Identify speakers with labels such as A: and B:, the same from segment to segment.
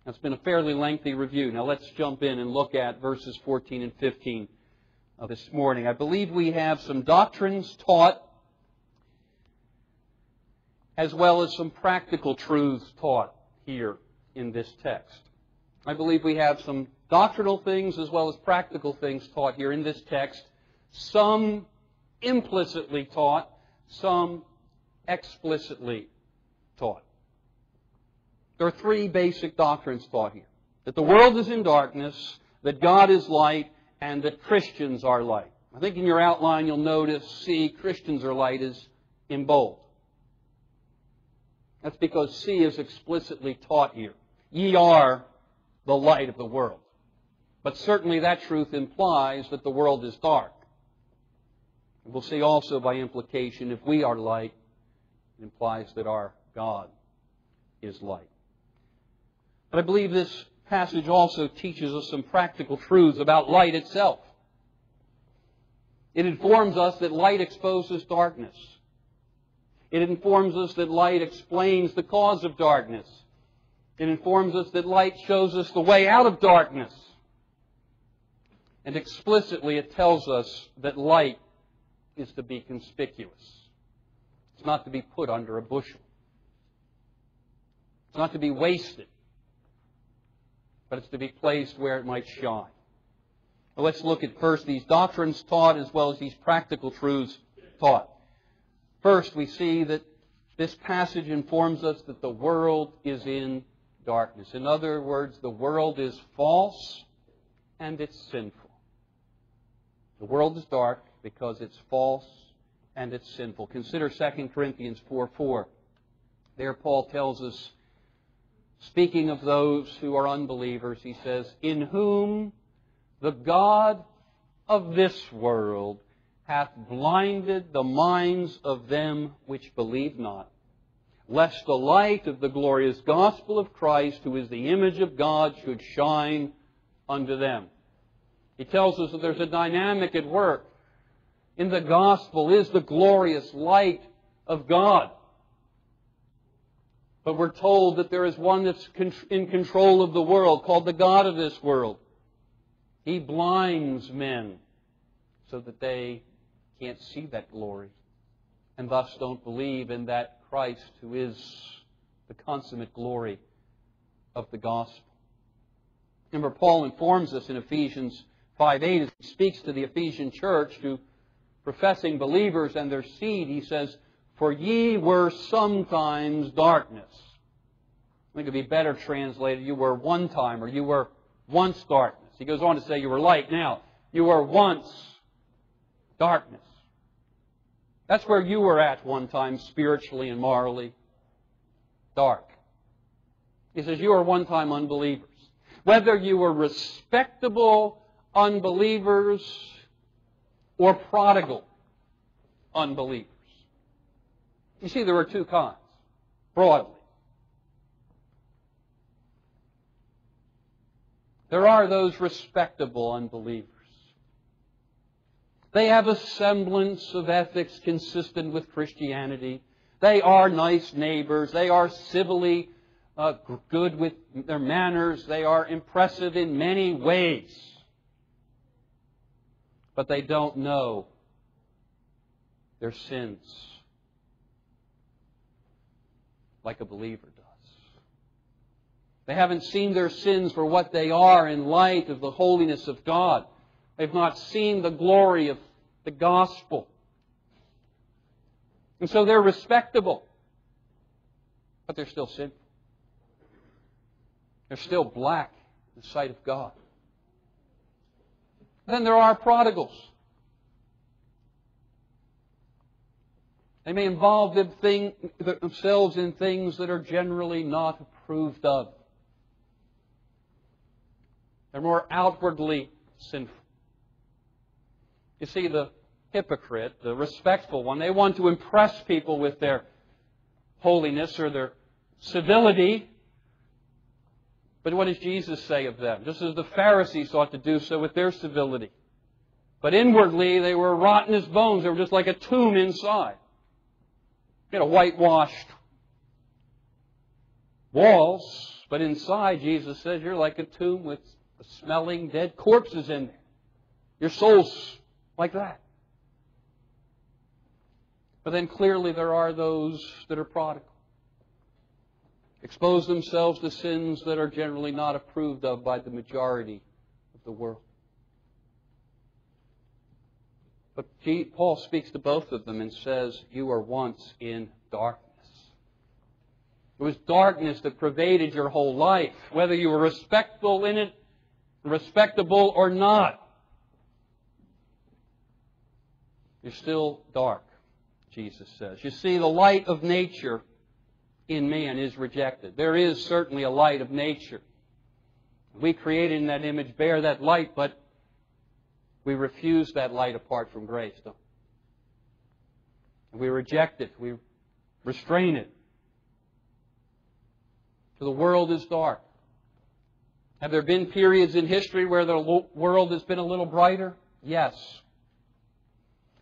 A: That's been a fairly lengthy review. Now let's jump in and look at verses 14 and 15 of this morning. I believe we have some doctrines taught as well as some practical truths taught here in this text. I believe we have some doctrinal things as well as practical things taught here in this text. Some implicitly taught, some explicitly taught. There are three basic doctrines taught here. That the world is in darkness, that God is light, and that Christians are light. I think in your outline you'll notice, see, Christians are light is in bold. That's because C is explicitly taught here. Ye are the light of the world. But certainly that truth implies that the world is dark. We'll see also by implication, if we are light, it implies that our God is light. But I believe this passage also teaches us some practical truths about light itself. It informs us that light exposes darkness. It informs us that light explains the cause of darkness. It informs us that light shows us the way out of darkness. And explicitly it tells us that light is to be conspicuous. It's not to be put under a bushel. It's not to be wasted. But it's to be placed where it might shine. Well, let's look at first these doctrines taught as well as these practical truths taught. First, we see that this passage informs us that the world is in darkness. In other words, the world is false and it's sinful. The world is dark because it's false and it's sinful. Consider 2 Corinthians 4:4. There Paul tells us, speaking of those who are unbelievers, he says, in whom the God of this world hath blinded the minds of them which believe not, lest the light of the glorious gospel of Christ, who is the image of God, should shine unto them. He tells us that there's a dynamic at work. In the gospel is the glorious light of God. But we're told that there is one that's in control of the world, called the God of this world. He blinds men so that they can't see that glory and thus don't believe in that Christ who is the consummate glory of the gospel. Remember, Paul informs us in Ephesians 5:8 as he speaks to the Ephesian church, to professing believers and their seed, he says, for ye were sometimes darkness. I think it would be better translated, you were one time, or you were once darkness. He goes on to say you were light now. You were once darkness. That's where you were at one time, spiritually and morally. Dark. He says you were one time unbelievers. Whether you were respectable unbelievers or prodigal unbelievers. You see, there are two kinds, broadly. There are those respectable unbelievers. They have a semblance of ethics consistent with Christianity. They are nice neighbors. They are civilly good with their manners. They are impressive in many ways. But they don't know their sins like a believer does. They haven't seen their sins for what they are in light of the holiness of God. They've not seen the glory of the gospel. And so they're respectable, but they're still sinful. They're still black in the sight of God. Then there are prodigals. They may involve themselves in things that are generally not approved of. They're more outwardly sinful. You see, the hypocrite, the respectful one, they want to impress people with their holiness or their civility. But what does Jesus say of them? Just as the Pharisees sought to do so with their civility. But inwardly, they were rotten as bones. They were just like a tomb inside. You know, whitewashed walls, But inside, Jesus says, you're like a tomb with smelling dead corpses in there. Your soul's like that. But then clearly there are those that are prodigal. Expose themselves to sins that are generally not approved of by the majority of the world. But Paul speaks to both of them and says, you were once in darkness. It was darkness that pervaded your whole life, whether you were respectable or not. You're still dark, Jesus says. You see, the light of nature in man is rejected. There is certainly a light of nature. We created in that image bear that light, but we refuse that light apart from grace, don't we? We reject it. We restrain it. For the world is dark. Have there been periods in history where the world has been a little brighter? Yes.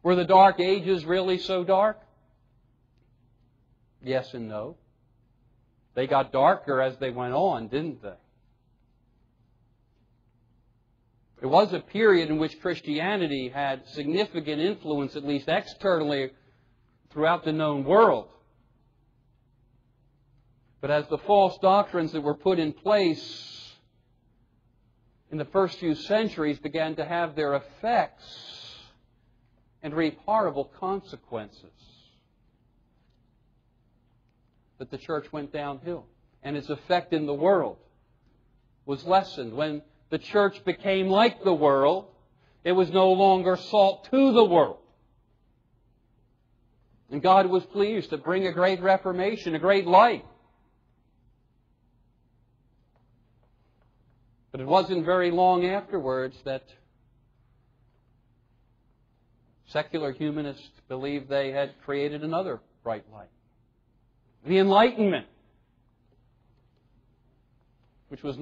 A: Were the dark ages really so dark? Yes and no. They got darker as they went on, didn't they? It was a period in which Christianity had significant influence, at least externally, throughout the known world. But as the false doctrines that were put in place in the first few centuries began to have their effects and reap horrible consequences, that the church went downhill. And its effect in the world was lessened. When the church became like the world, it was no longer salt to the world. And God was pleased to bring a great reformation, a great light. But it wasn't very long afterwards that secular humanists believed they had created another bright light. The Enlightenment, which was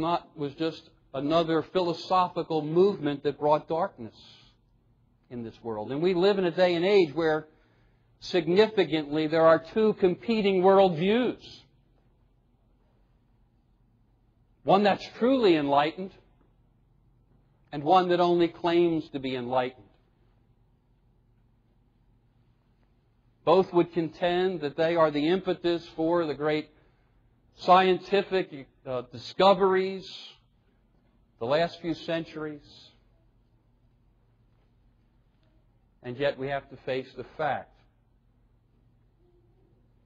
A: just another philosophical movement that brought darkness in this world. And we live in a day and age where significantly there are two competing worldviews. One that's truly enlightened and one that only claims to be enlightened. Both would contend that they are the impetus for the great scientific discoveries the last few centuries. And yet we have to face the fact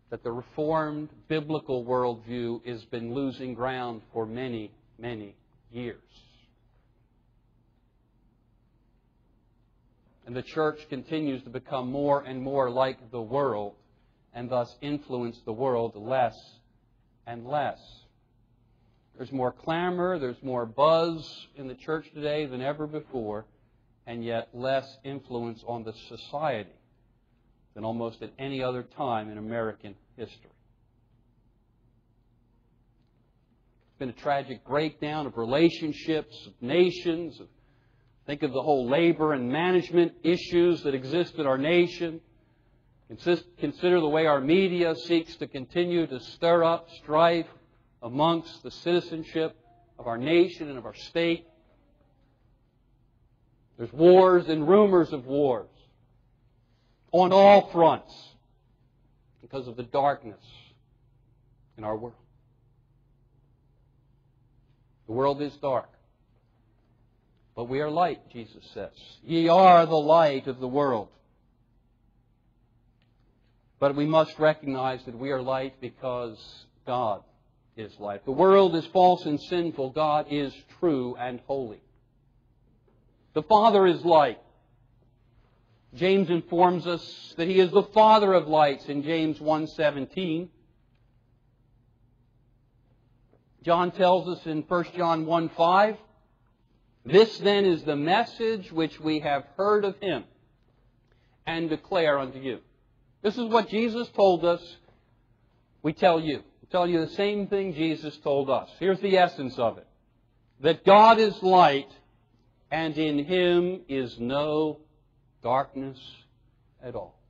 A: that the Reformed biblical worldview has been losing ground for many, many years. And the church continues to become more and more like the world, and thus influence the world less and less. There's more clamor, there's more buzz in the church today than ever before, and yet less influence on the society than almost at any other time in American history. It's been a tragic breakdown of relationships, of nations, think of the whole labor and management issues that exist in our nation. Consider the way our media seeks to continue to stir up strife amongst the citizenship of our nation and of our state. There's wars and rumors of wars on all fronts because of the darkness in our world. The world is dark. But we are light, Jesus says. Ye are the light of the world. But we must recognize that we are light because God is light. The world is false and sinful. God is true and holy. The Father is light. James informs us that He is the Father of lights in James 1:17. John tells us in 1 John 1:5, this then is the message which we have heard of Him and declare unto you. This is what Jesus told us. We tell you. We tell you the same thing Jesus told us. Here's the essence of it. That God is light and in Him is no darkness at all.